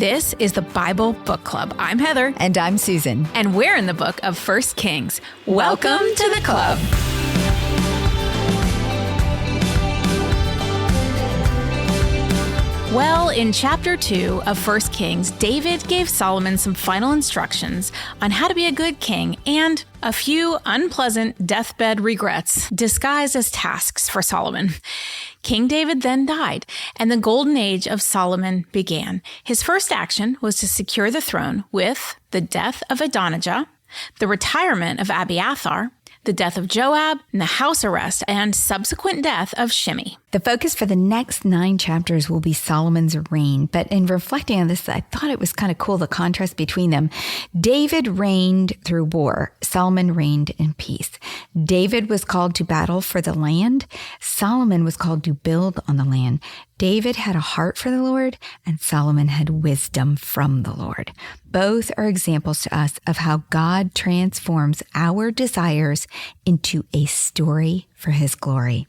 This is the Bible Book Club. I'm Heather. And I'm Susan. And we're in the book of 1 Kings. Welcome to the club. Well, in chapter 2 of 1 Kings, David gave Solomon some final instructions on how to be a good king and a few unpleasant deathbed regrets disguised as tasks for Solomon. King David then died, and the golden age of Solomon began. His first action was to secure the throne with the death of Adonijah, the retirement of Abiathar, the death of Joab, and the house arrest and subsequent death of Shimei. The focus for the next 9 chapters will be Solomon's reign, but in reflecting on this, I thought it was kind of cool, the contrast between them. David reigned through war. Solomon reigned in peace. David was called to battle for the land. Solomon was called to build on the land. David had a heart for the Lord, and Solomon had wisdom from the Lord. Both are examples to us of how God transforms our desires into a story for his glory.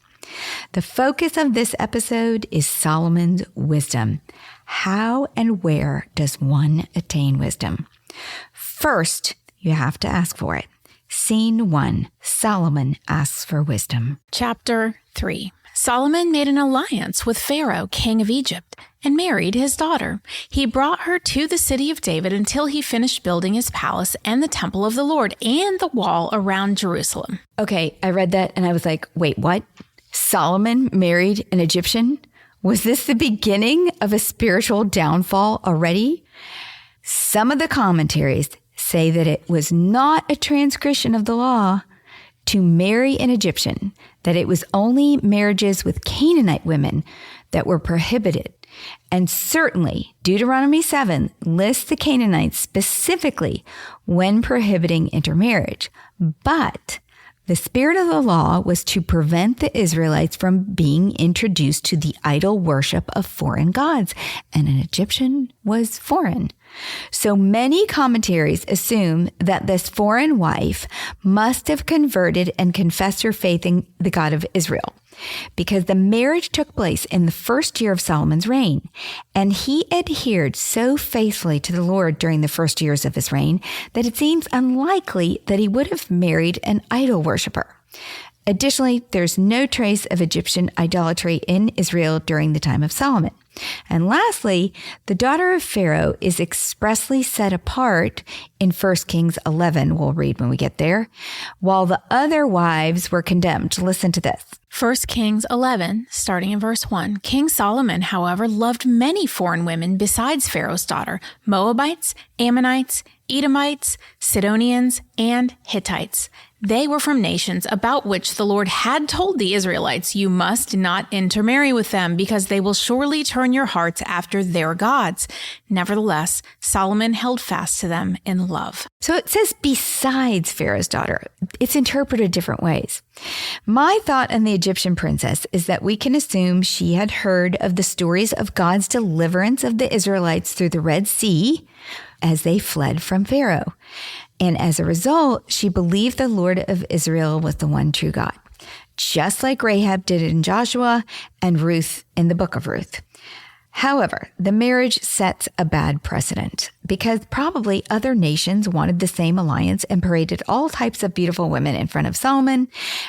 The focus of this episode is Solomon's wisdom. How and where does one attain wisdom? First, you have to ask for it. Scene 1, Solomon asks for wisdom. Chapter 3. Solomon made an alliance with Pharaoh, king of Egypt, and married his daughter. He brought her to the city of David until he finished building his palace and the temple of the Lord and the wall around Jerusalem. Okay, I read that and I was like, wait, what? Solomon married an Egyptian? Was this the beginning of a spiritual downfall already? Some of the commentaries say that it was not a transgression of the law to marry an Egyptian, that it was only marriages with Canaanite women that were prohibited. And certainly, Deuteronomy 7 lists the Canaanites specifically when prohibiting intermarriage. But the spirit of the law was to prevent the Israelites from being introduced to the idol worship of foreign gods, and an Egyptian was foreign. So many commentaries assume that this foreign wife must have converted and confessed her faith in the God of Israel, because the marriage took place in the first year of Solomon's reign, and he adhered so faithfully to the Lord during the first years of his reign that it seems unlikely that he would have married an idol worshiper. Additionally, there's no trace of Egyptian idolatry in Israel during the time of Solomon. And lastly, the daughter of Pharaoh is expressly set apart in 1 Kings 11, we'll read when we get there, while the other wives were condemned. Listen to this. 1 Kings 11, starting in verse 1. King Solomon, however, loved many foreign women besides Pharaoh's daughter, Moabites, Ammonites, Edomites, Sidonians, and Hittites. They were from nations about which the Lord had told the Israelites, "You must not intermarry with them, because they will surely turn your hearts after their gods." Nevertheless, Solomon held fast to them in love. So it says besides Pharaoh's daughter. It's interpreted different ways. My thought on the Egyptian princess is that we can assume she had heard of the stories of God's deliverance of the Israelites through the Red Sea as they fled from Pharaoh. And as a result, she believed the Lord of Israel was the one true God, just like Rahab did in Joshua and Ruth in the book of Ruth. However, the marriage sets a bad precedent because probably other nations wanted the same alliance and paraded all types of beautiful women in front of Solomon.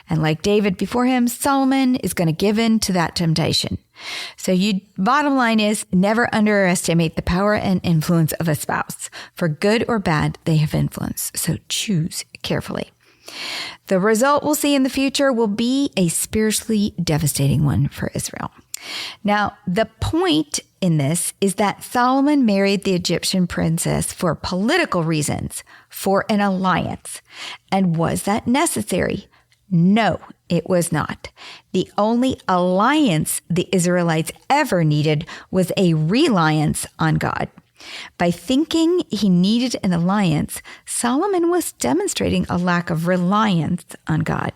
And like David before him, Solomon is going to give in to that temptation. So bottom line is, never underestimate the power and influence of a spouse. For good or bad, they have influence. So choose carefully. The result we'll see in the future will be a spiritually devastating one for Israel. Now, the point in this is that Solomon married the Egyptian princess for political reasons, for an alliance. And was that necessary? No, it was not. The only alliance the Israelites ever needed was a reliance on God. By thinking he needed an alliance, Solomon was demonstrating a lack of reliance on God.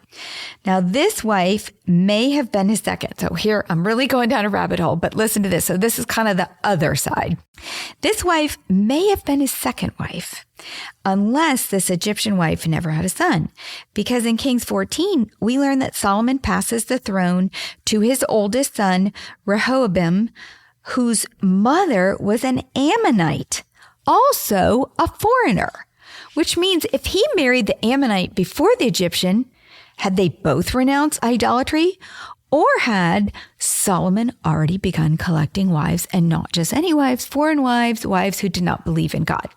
Now, this wife may have been his second. So here, I'm really going down a rabbit hole, but listen to this. So this is kind of the other side. This wife may have been his second wife, unless this Egyptian wife never had a son. Because in Kings 14, we learn that Solomon passes the throne to his oldest son, Rehoboam, whose mother was an Ammonite, also a foreigner, which means if he married the Ammonite before the Egyptian, had they both renounced idolatry? Or had Solomon already begun collecting wives, and not just any wives, foreign wives, wives who did not believe in God,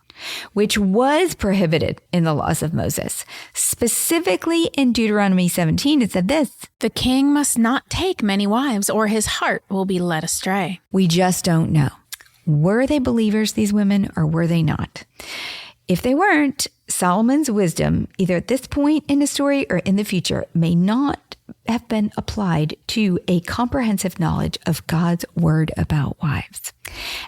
which was prohibited in the laws of Moses. Specifically in Deuteronomy 17, it said this: "The king must not take many wives, or his heart will be led astray." We just don't know. Were they believers, these women, or were they not? If they weren't, Solomon's wisdom, either at this point in the story or in the future, may not have been applied to a comprehensive knowledge of God's word about wives.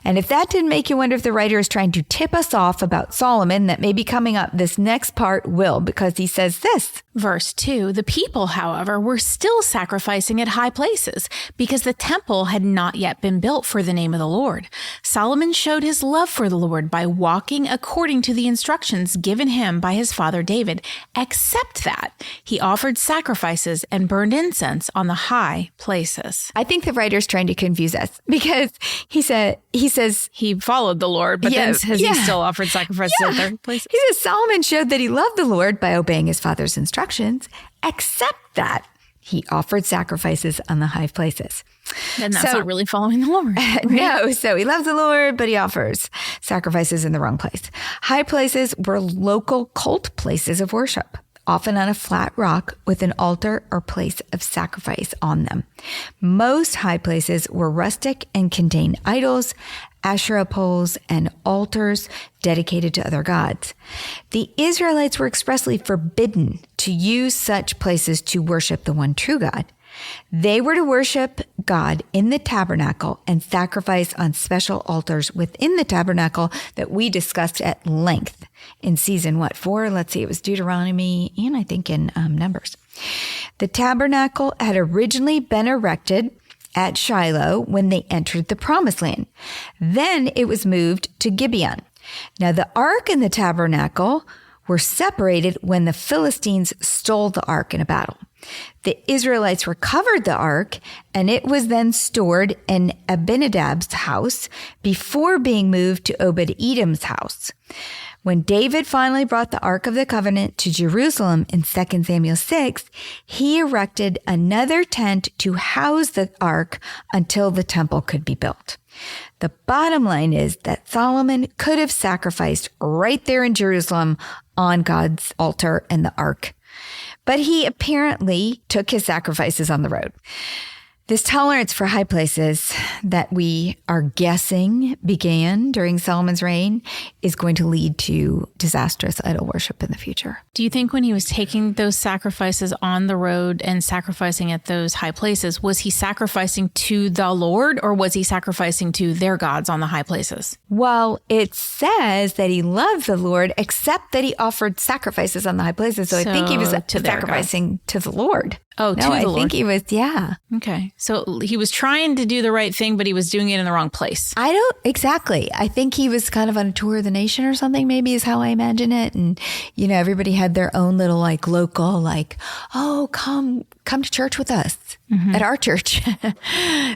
And if that didn't make you wonder if the writer is trying to tip us off about Solomon, that may be coming up, this next part will, because he says this. Verse 2, "The people, however, were still sacrificing at high places because the temple had not yet been built for the name of the Lord. Solomon showed his love for the Lord by walking according to the instructions given him by his father David, except that he offered sacrifices and burned incense on the high places." I think the writer's trying to confuse us because he says he followed the Lord, but then says he still offered sacrifices at their places. He says Solomon showed that he loved the Lord by obeying his father's instructions, except that he offered sacrifices on the high places. And that's not really following the Lord. Right? No, so he loves the Lord, but he offers sacrifices in the wrong place. High places were local cult places of worship, often on a flat rock with an altar or place of sacrifice on them. Most high places were rustic and contained idols, Asherah poles, and altars dedicated to other gods. The Israelites were expressly forbidden to use such places to worship the one true God. They were to worship God in the tabernacle and sacrifice on special altars within the tabernacle that we discussed at length in season 4? Let's see, it was Deuteronomy and I think in Numbers. The tabernacle had originally been erected at Shiloh when they entered the promised land. Then it was moved to Gibeon. Now the ark and the tabernacle were separated when the Philistines stole the ark in a battle. The Israelites recovered the ark, and it was then stored in Abinadab's house before being moved to Obed-Edom's house. When David finally brought the Ark of the Covenant to Jerusalem in 2 Samuel 6, he erected another tent to house the Ark until the temple could be built. The bottom line is that Solomon could have sacrificed right there in Jerusalem on God's altar and the Ark, but he apparently took his sacrifices on the road. This tolerance for high places that we are guessing began during Solomon's reign is going to lead to disastrous idol worship in the future. Do you think when he was taking those sacrifices on the road and sacrificing at those high places, was he sacrificing to the Lord or was he sacrificing to their gods on the high places? Well, it says that he loved the Lord, except that he offered sacrifices on the high places. So I think he was sacrificing to the Lord. Oh, no, to the I Lord. think he was, yeah. Okay. So he was trying to do the right thing, but he was doing it in the wrong place. Exactly. I think he was kind of on a tour of the nation or something, maybe is how I imagine it. And, everybody had their own little local, oh, come to church with us at our church.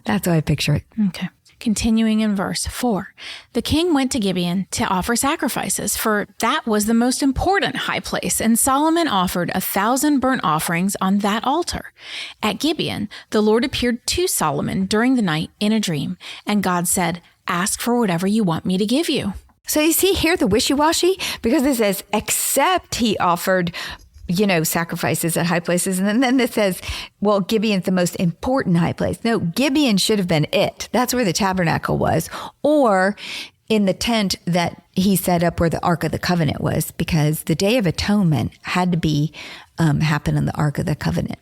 That's how I picture it. Okay. Continuing in verse 4, the king went to Gibeon to offer sacrifices, for that was the most important high place, and Solomon offered 1,000 burnt offerings on that altar. At Gibeon, the Lord appeared to Solomon during the night in a dream, and God said, "Ask for whatever you want me to give you." So you see here the wishy-washy? Because it says, except he offered sacrifices at high places. And then it says, well, Gibeon's the most important high place. No, Gibeon should have been it. That's where the tabernacle was, or in the tent that he set up where the Ark of the Covenant was, because the Day of Atonement had to be happen in the Ark of the Covenant.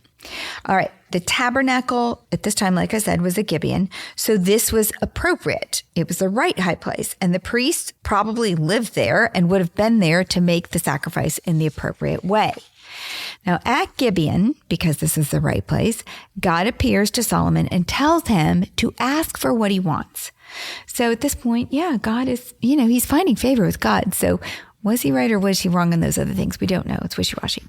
All right. The tabernacle at this time, like I said, was at Gibeon. So this was appropriate. It was the right high place. And the priests probably lived there and would have been there to make the sacrifice in the appropriate way. Now at Gibeon, because this is the right place, God appears to Solomon and tells him to ask for what he wants. So at this point, God is, he's finding favor with God. So Was he right or was he wrong on those other things? We don't know. It's wishy-washy.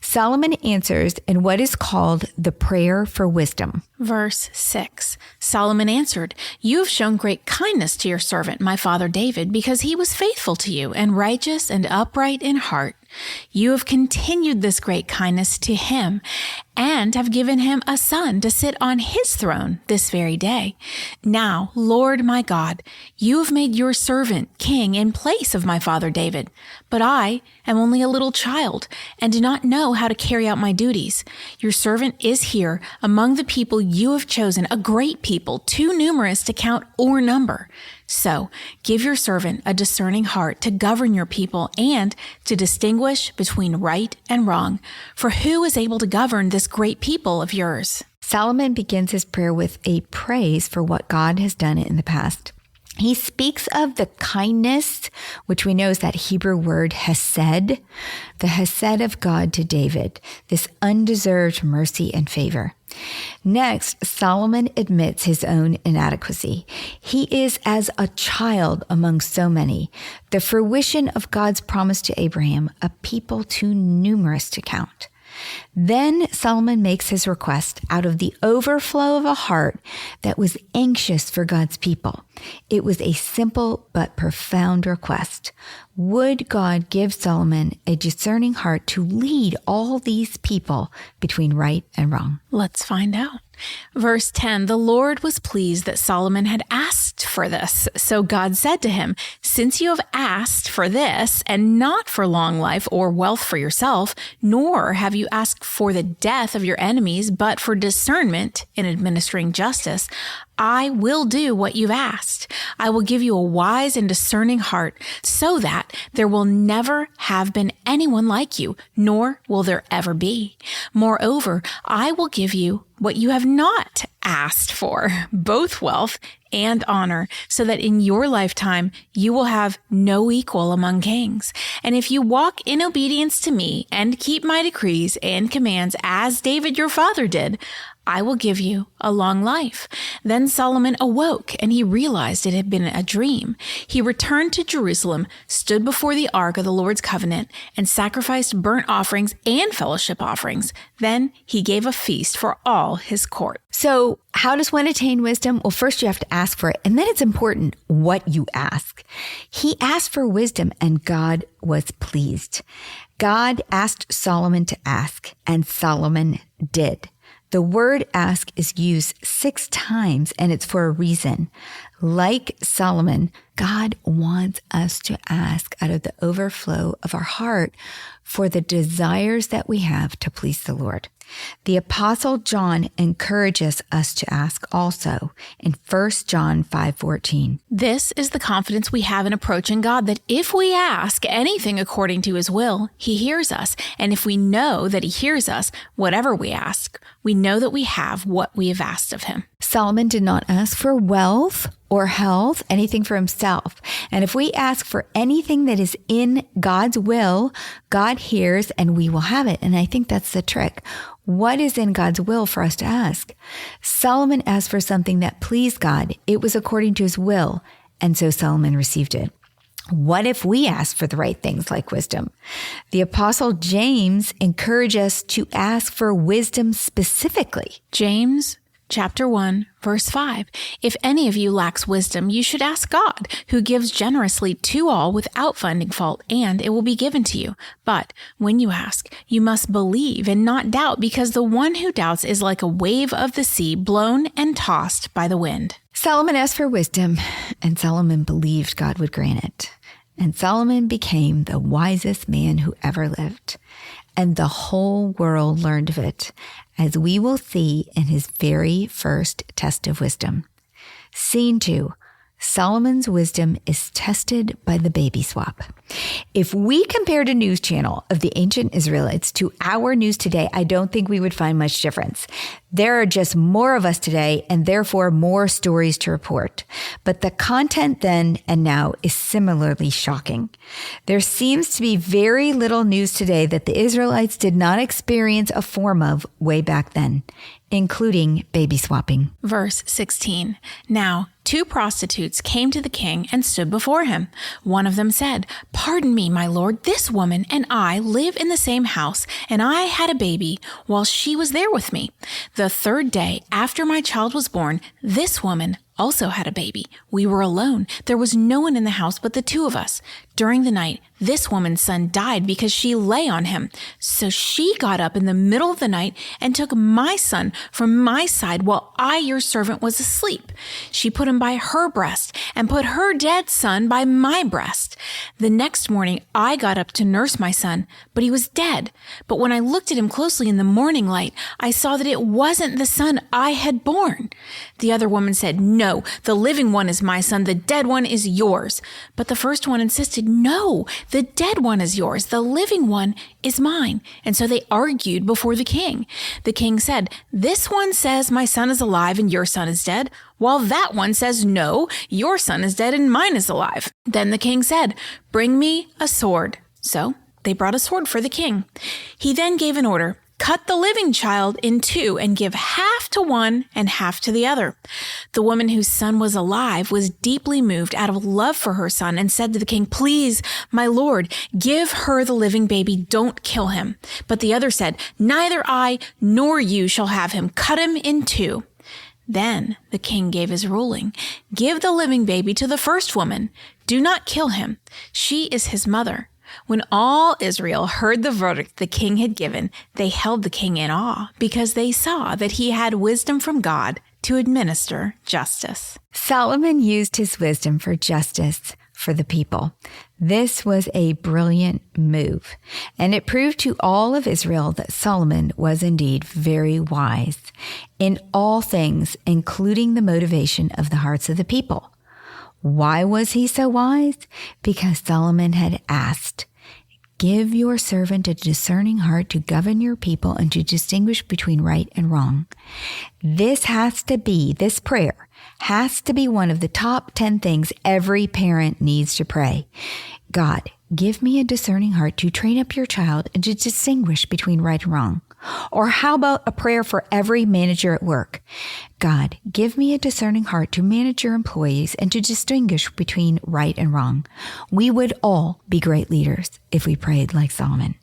Solomon answers in what is called the prayer for wisdom. Verse 6, Solomon answered, "You have shown great kindness to your servant, my father David, because he was faithful to you and righteous and upright in heart. You have continued this great kindness to him and have given him a son to sit on his throne this very day. Now, Lord my God, you have made your servant king in place of my father David. But I am only a little child and do not know how to carry out my duties. Your servant is here among the people you have chosen, a great people, too numerous to count or number. So give your servant a discerning heart to govern your people and to distinguish between right and wrong. For who is able to govern this great people of yours?" Solomon begins his prayer with a praise for what God has done in the past. He speaks of the kindness, which we know is that Hebrew word hesed, the hesed of God to David, this undeserved mercy and favor. Next, Solomon admits his own inadequacy. He is as a child among so many, the fruition of God's promise to Abraham, a people too numerous to count. Then Solomon makes his request out of the overflow of a heart that was anxious for God's people. It was a simple but profound request. Would God give Solomon a discerning heart to lead all these people between right and wrong? Let's find out. Verse 10, the Lord was pleased that Solomon had asked for this. So God said to him, "Since you have asked for this, and not for long life or wealth for yourself, nor have you asked for the death of your enemies, but for discernment in administering justice, I will do what you've asked. I will give you a wise and discerning heart so that there will never have been anyone like you, nor will there ever be. Moreover, I will give you what you have not asked for, both wealth and honor, so that in your lifetime you will have no equal among kings. And if you walk in obedience to me and keep my decrees and commands as David your father did, I will give you a long life." Then Solomon awoke and he realized it had been a dream. He returned to Jerusalem, stood before the ark of the Lord's covenant, and sacrificed burnt offerings and fellowship offerings. Then he gave a feast for all his court. So how does one attain wisdom? Well, first you have to ask for it, and then it's important what you ask. He asked for wisdom and God was pleased. God asked Solomon to ask, and Solomon did. The word ask is used 6 times, and it's for a reason. Like Solomon, God wants us to ask out of the overflow of our heart for the desires that we have to please the Lord. The Apostle John encourages us to ask also in 1 John 5:14. This is the confidence we have in approaching God, that if we ask anything according to his will, he hears us. And if we know that he hears us, whatever we ask, we know that we have what we have asked of him. Solomon did not ask for wealth or health, anything for himself. And if we ask for anything that is in God's will, God hears and we will have it. And I think that's the trick. What is in God's will for us to ask? Solomon asked for something that pleased God. It was according to his will. And so Solomon received it. What if we ask for the right things like wisdom? The Apostle James encourages us to ask for wisdom specifically. James Chapter 1, verse 5. If any of you lacks wisdom, you should ask God, who gives generously to all without finding fault, and it will be given to you. But when you ask, you must believe and not doubt, because the one who doubts is like a wave of the sea, blown and tossed by the wind. Solomon asked for wisdom, and Solomon believed God would grant it. And Solomon became the wisest man who ever lived. And the whole world learned of it, as we will see in his very first test of wisdom. Scene 2. Solomon's wisdom is tested by the baby swap. If we compared a news channel of the ancient Israelites to our news today, I don't think we would find much difference. There are just more of us today and therefore more stories to report. But the content then and now is similarly shocking. There seems to be very little news today that the Israelites did not experience a form of way back then. including baby swapping. Verse 16. Now, 2 prostitutes came to the king and stood before him. One of them said, "Pardon me, my lord, this woman and I live in the same house, and I had a baby while she was there with me. The 3rd day after my child was born, this woman also had a baby. We were alone. There was no one in the house but the 2 of us. During the night, this woman's son died because she lay on him. So she got up in the middle of the night and took my son from my side while I, your servant, was asleep. She put him by her breast and put her dead son by my breast. The next morning, I got up to nurse my son, but he was dead. But when I looked at him closely in the morning light, I saw that it wasn't the son I had born." The other woman said, "No, the living one is my son. The dead one is yours." But the first one insisted, "No, the dead one is yours. The living one is mine." And so they argued before the king. The king said, "This one says my son is alive and your son is dead, while that one says, no, your son is dead and mine is alive." Then the king said, "Bring me a sword." So they brought a sword for the king. He then gave an order, "Cut the living child in 2 and give half to one and half to the other." The woman whose son was alive was deeply moved out of love for her son and said to the king, "Please, my lord, give her the living baby. Don't kill him." But the other said, "Neither I nor you shall have him. Cut him in 2. Then the king gave his ruling, "Give the living baby to the first woman. Do not kill him. She is his mother." When all Israel heard the verdict the king had given, they held the king in awe because they saw that he had wisdom from God to administer justice. Solomon used his wisdom for justice for the people. This was a brilliant move, and it proved to all of Israel that Solomon was indeed very wise in all things, including the motivation of the hearts of the people. Why was he so wise? Because Solomon had asked, "Give your servant a discerning heart to govern your people and to distinguish between right and wrong." This prayer has to be one of the top 10 things every parent needs to pray. God, give me a discerning heart to train up your child and to distinguish between right and wrong. Or how about a prayer for every manager at work? God, give me a discerning heart to manage your employees and to distinguish between right and wrong. We would all be great leaders if we prayed like Solomon.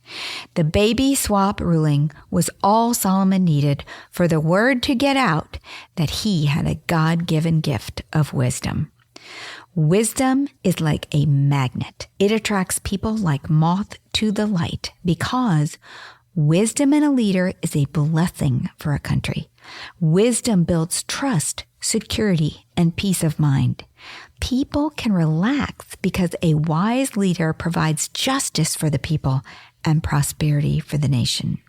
The baby swap ruling was all Solomon needed for the word to get out that he had a God-given gift of wisdom. Wisdom is like a magnet. It attracts people like moth to the light because wisdom in a leader is a blessing for a country. Wisdom builds trust, security, and peace of mind. People can relax because a wise leader provides justice for the people and prosperity for the nation.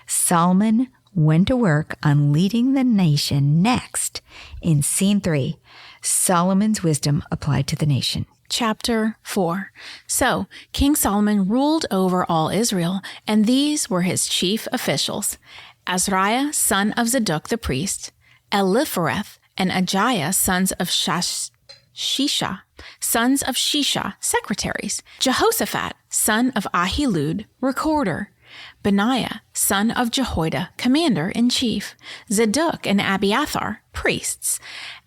Solomon went to work on leading the nation next. In scene 3, Solomon's wisdom applied to the nation. Chapter 4. So King Solomon ruled over all Israel, and these were his chief officials: Azariah, son of Zadok the priest, Eliphareth and Ajiah, sons of Shisha, sons of Shisha, secretaries, Jehoshaphat, son of Ahilud, recorder, Benaiah, son of Jehoiada, commander-in-chief, Zadok and Abiathar, priests,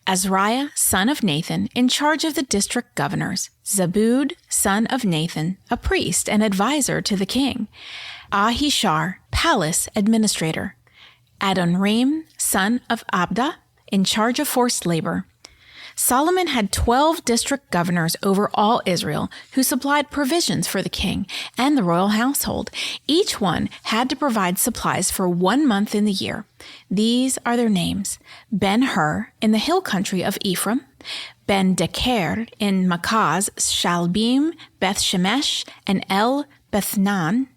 Azariah, son of Nathan, in charge of the district governors, Zabud, son of Nathan, a priest and advisor to the king, Ahishar, palace administrator, Adonram, son of Abda, in charge of forced labor. Solomon had 12 district governors over all Israel who supplied provisions for the king and the royal household. Each one had to provide supplies for 1 month in the year. These are their names: Ben-Hur in the hill country of Ephraim, Ben-Deker in Makaz, Shalbim, Beth-Shemesh, and El-Bethnan,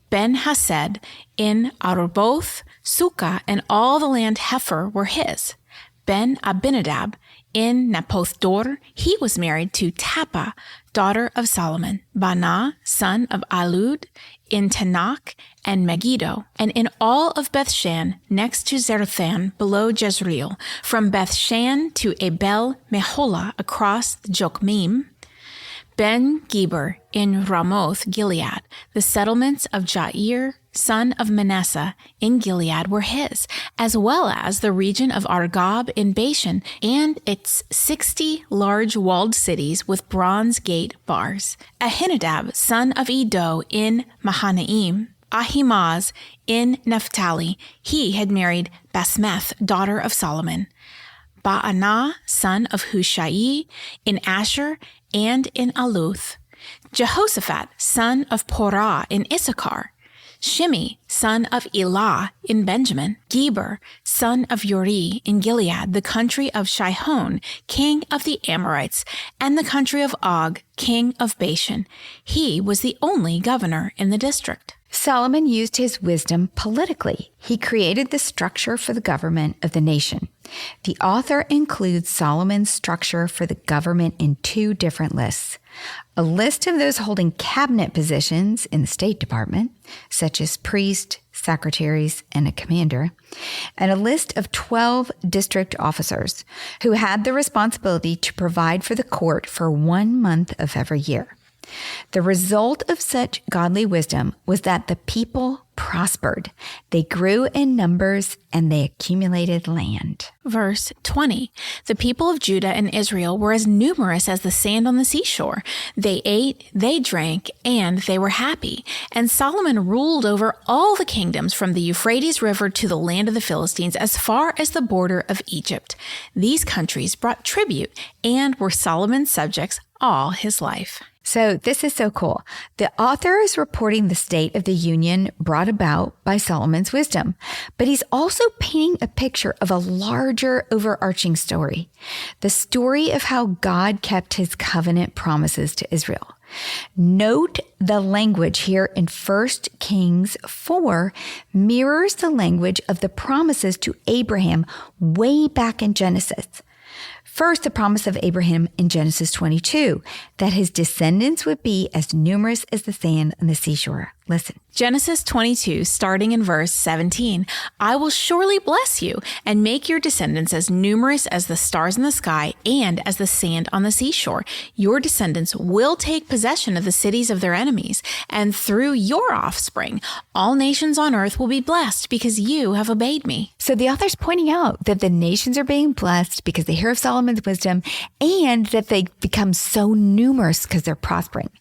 Ben-Hased in Arboth, Sukkah, and all the land Hefer were his. Ben-Abinadab in Napoth Dor, he was married to Tappa, daughter of Solomon. Bana, son of Alud, in Tanakh and Megiddo, and in all of Bethshan, next to Zerethan, below Jezreel, from Bethshan to Abel Meholah across the Jokmeam. Ben-Geber in Ramoth Gilead. The settlements of Jair, son of Manasseh, in Gilead were his, as well as the region of Argob in Bashan and its 60 large walled cities with bronze gate bars. Ahinadab, son of Edo, in Mahanaim. Ahimaaz in Naphtali. He had married Basmeth, daughter of Solomon. Baanah, son of Hushai, in Asher and in Aluth. Jehoshaphat, son of Porah, in Issachar. Shimi, son of Elah, in Benjamin. Geber, son of Uri, in Gilead, the country of Shihon, king of the Amorites, and the country of Og, king of Bashan. He was the only governor in the district. Solomon used his wisdom politically. He created the structure for the government of the nation. The author includes Solomon's structure for the government in 2 different lists. A list of those holding cabinet positions in the State Department, such as priest, secretaries, and a commander, and a list of 12 district officers who had the responsibility to provide for the court for 1 month of every year. The result of such godly wisdom was that the people prospered. They grew in numbers and they accumulated land. Verse 20. The people of Judah and Israel were as numerous as the sand on the seashore. They ate, they drank, and they were happy. And Solomon ruled over all the kingdoms from the Euphrates River to the land of the Philistines as far as the border of Egypt. These countries brought tribute and were Solomon's subjects all his life. So this is so cool. The author is reporting the state of the union brought about by Solomon's wisdom, but he's also painting a picture of a larger overarching story, the story of how God kept his covenant promises to Israel. Note the language here in 1 Kings 4 mirrors the language of the promises to Abraham way back in Genesis. First, the promise of Abraham in Genesis 22, that his descendants would be as numerous as the sand on the seashore. Listen. Genesis 22, starting in verse 17. I will surely bless you and make your descendants as numerous as the stars in the sky and as the sand on the seashore. Your descendants will take possession of the cities of their enemies, and through your offspring, all nations on earth will be blessed because you have obeyed me. So the author's pointing out that the nations are being blessed because they hear of Solomon's wisdom and that they become so numerous because they're prospering.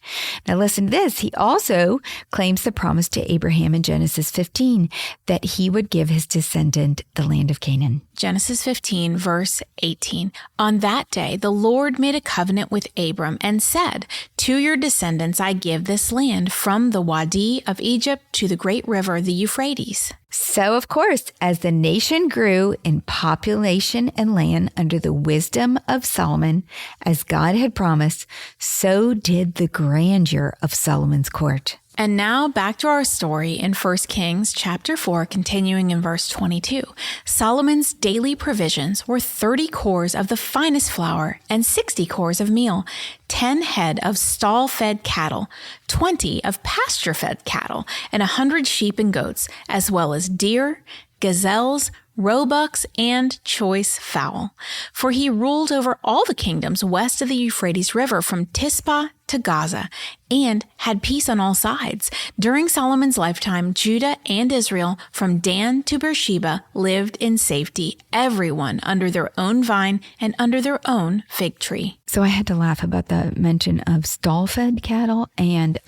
Now listen to this. He also claims the promise to Abraham in Genesis 15 that he would give his descendant the land of Canaan. Genesis 15, verse 18. On that day, the Lord made a covenant with Abram and said, to your descendants I give this land from the Wadi of Egypt to the great river, the Euphrates. So, of course, as the nation grew in population and land under the wisdom of Solomon, as God had promised, so did the grandeur of Solomon's court. And now back to our story in 1 Kings chapter 4, continuing in verse 22. Solomon's daily provisions were 30 cores of the finest flour and 60 cores of meal, 10 head of stall-fed cattle, 20 of pasture-fed cattle, and 100 sheep and goats, as well as deer, gazelles, roebucks, and choice fowl. For he ruled over all the kingdoms west of the Euphrates River from Tispa to Gaza, and had peace on all sides. During Solomon's lifetime, Judah and Israel, from Dan to Beersheba, lived in safety, everyone under their own vine and under their own fig tree. So I had to laugh about the mention of stall-fed cattle and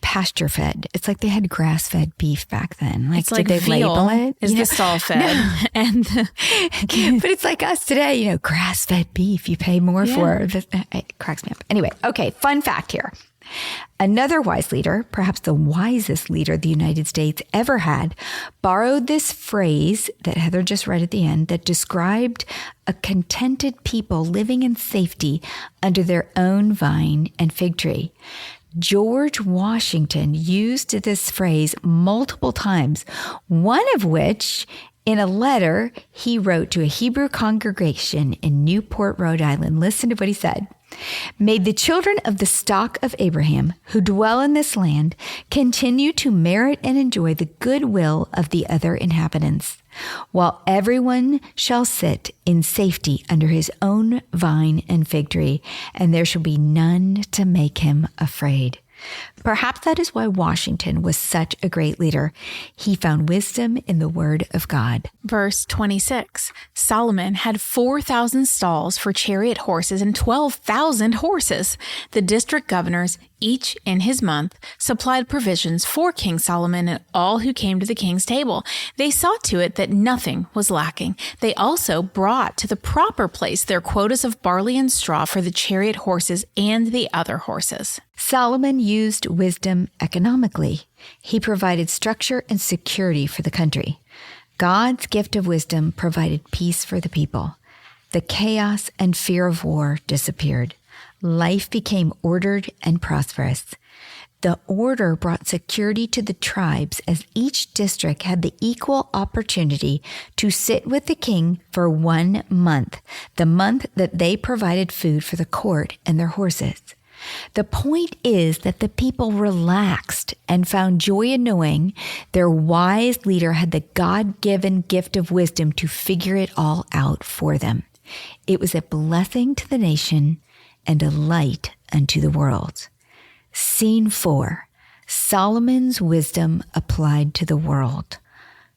pasture-fed. It's like they had grass-fed beef back then. Like, did they label it? Is the stall-fed? No. And but it's like us today, grass-fed beef. You pay more for it. It cracks me up. Anyway, okay, fun fact here. Another wise leader, perhaps the wisest leader the United States ever had, borrowed this phrase that Heather just read at the end that described a contented people living in safety under their own vine and fig tree. George Washington used this phrase multiple times, one of which in a letter he wrote to a Hebrew congregation in Newport, Rhode Island. Listen to what he said. May the children of the stock of Abraham who dwell in this land continue to merit and enjoy the goodwill of the other inhabitants. while everyone shall sit in safety under his own vine and fig tree, and there shall be none to make him afraid. Perhaps that is why Washington was such a great leader. He found wisdom in the word of God. Verse 26, Solomon had 4,000 stalls for chariot horses and 12,000 horses. The district governors, each in his month, supplied provisions for King Solomon and all who came to the king's table. They saw to it that nothing was lacking. They also brought to the proper place their quotas of barley and straw for the chariot horses and the other horses. Solomon used wisdom economically. He provided structure and security for the country. God's gift of wisdom provided peace for the people. The chaos and fear of war disappeared. Life became ordered and prosperous. The order brought security to the tribes as each district had the equal opportunity to sit with the king for 1 month, the month that they provided food for the court and their horses. The point is that the people relaxed and found joy in knowing their wise leader had the God-given gift of wisdom to figure it all out for them. It was a blessing to the nation and a light unto the world. Scene 4, Solomon's wisdom applied to the world.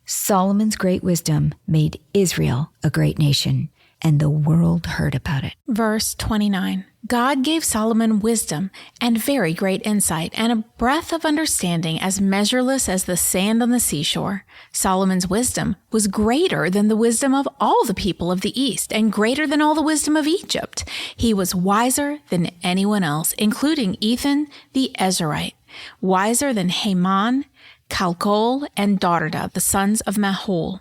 Solomon's great wisdom made Israel a great nation, and the world heard about it. Verse 29, God gave Solomon wisdom and very great insight and a breadth of understanding as measureless as the sand on the seashore. Solomon's wisdom was greater than the wisdom of all the people of the East and greater than all the wisdom of Egypt. He was wiser than anyone else, including Ethan the Ezrahite, wiser than Haman, Calcol, and Darda, the sons of Mahol,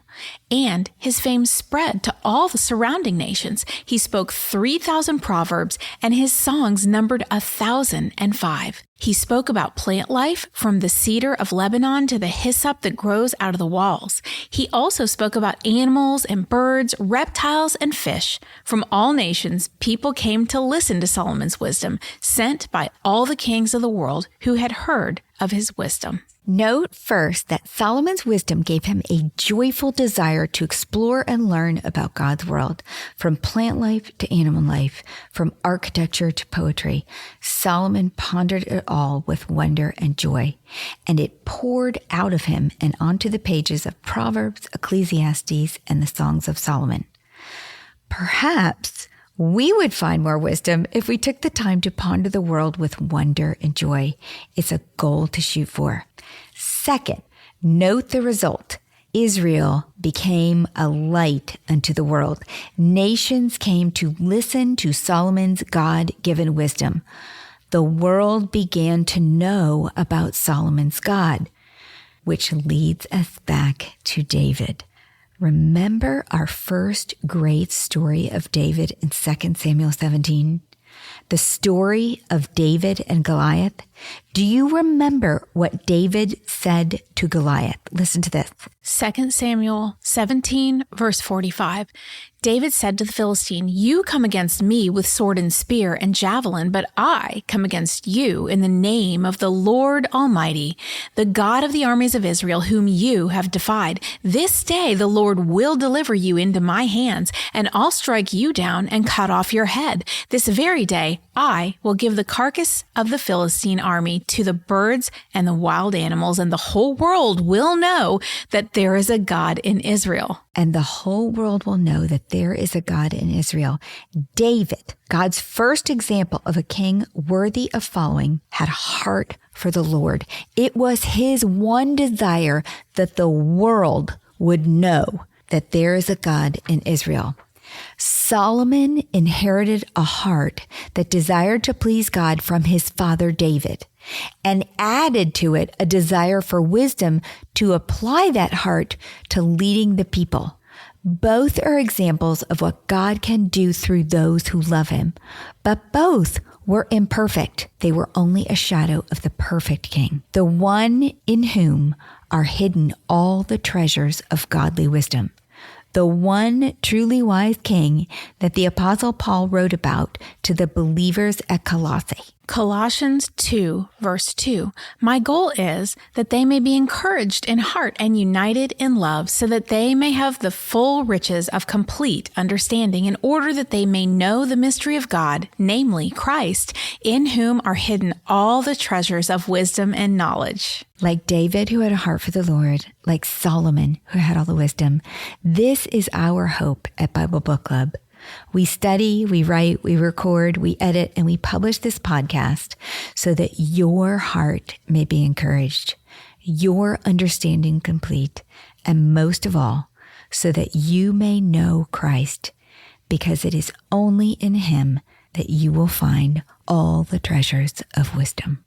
and his fame spread to all the surrounding nations. He spoke 3,000 proverbs, and his songs numbered 1,005. He spoke about plant life, from the cedar of Lebanon to the hyssop that grows out of the walls. He also spoke about animals and birds, reptiles and fish. From all nations, people came to listen to Solomon's wisdom, sent by all the kings of the world who had heard of his wisdom. Note first that Solomon's wisdom gave him a joyful desire to explore and learn about God's world, from plant life to animal life, from architecture to poetry. Solomon pondered it all with wonder and joy, and it poured out of him and onto the pages of Proverbs, Ecclesiastes, and the Songs of Solomon. Perhaps we would find more wisdom if we took the time to ponder the world with wonder and joy. It's a goal to shoot for. Second, note the result. Israel became a light unto the world. Nations came to listen to Solomon's God-given wisdom. The world began to know about Solomon's God, which leads us back to David. Remember our first great story of David in 2 Samuel 17? The story of David and Goliath? Do you remember what David said to Goliath? Listen to this. 2 Samuel 17, verse 45. David said to the Philistine, "You come against me with sword and spear and javelin, but I come against you in the name of the Lord Almighty, the God of the armies of Israel, whom you have defied. This day the Lord will deliver you into my hands, and I'll strike you down and cut off your head. This very day I will give the carcass of the Philistine army to the birds and the wild animals, and the whole world will know that there is a God in Israel." And the whole world will know that there is a God in Israel. David, God's first example of a king worthy of following, had a heart for the Lord. It was his one desire that the world would know that there is a God in Israel. Solomon inherited a heart that desired to please God from his father David, and added to it a desire for wisdom to apply that heart to leading the people. Both are examples of what God can do through those who love him, but both were imperfect. They were only a shadow of the perfect king, the one in whom are hidden all the treasures of godly wisdom. The one truly wise king that the Apostle Paul wrote about to the believers at Colossae. Colossians 2, verse 2. My goal is that they may be encouraged in heart and united in love, so that they may have the full riches of complete understanding, in order that they may know the mystery of God, namely Christ, in whom are hidden all the treasures of wisdom and knowledge. Like David, who had a heart for the Lord, like Solomon, who had all the wisdom, this is our hope at Bible Book Club. We study, we write, we record, we edit, and we publish this podcast so that your heart may be encouraged, your understanding complete, and most of all, so that you may know Christ, because it is only in Him that you will find all the treasures of wisdom.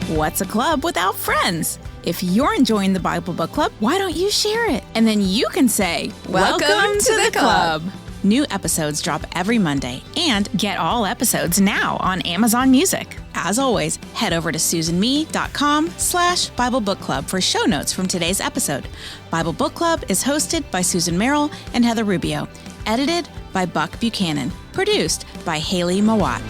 What's a club without friends? If you're enjoying the Bible Book Club, why don't you share it? And then you can say, Welcome to the club. New episodes drop every Monday, and get all episodes now on Amazon Music. As always, head over to susanme.com/Bible Book Club for show notes from today's episode. Bible Book Club is hosted by Susan Merrill and Heather Rubio, edited by Buck Buchanan, produced by Haley Mawat.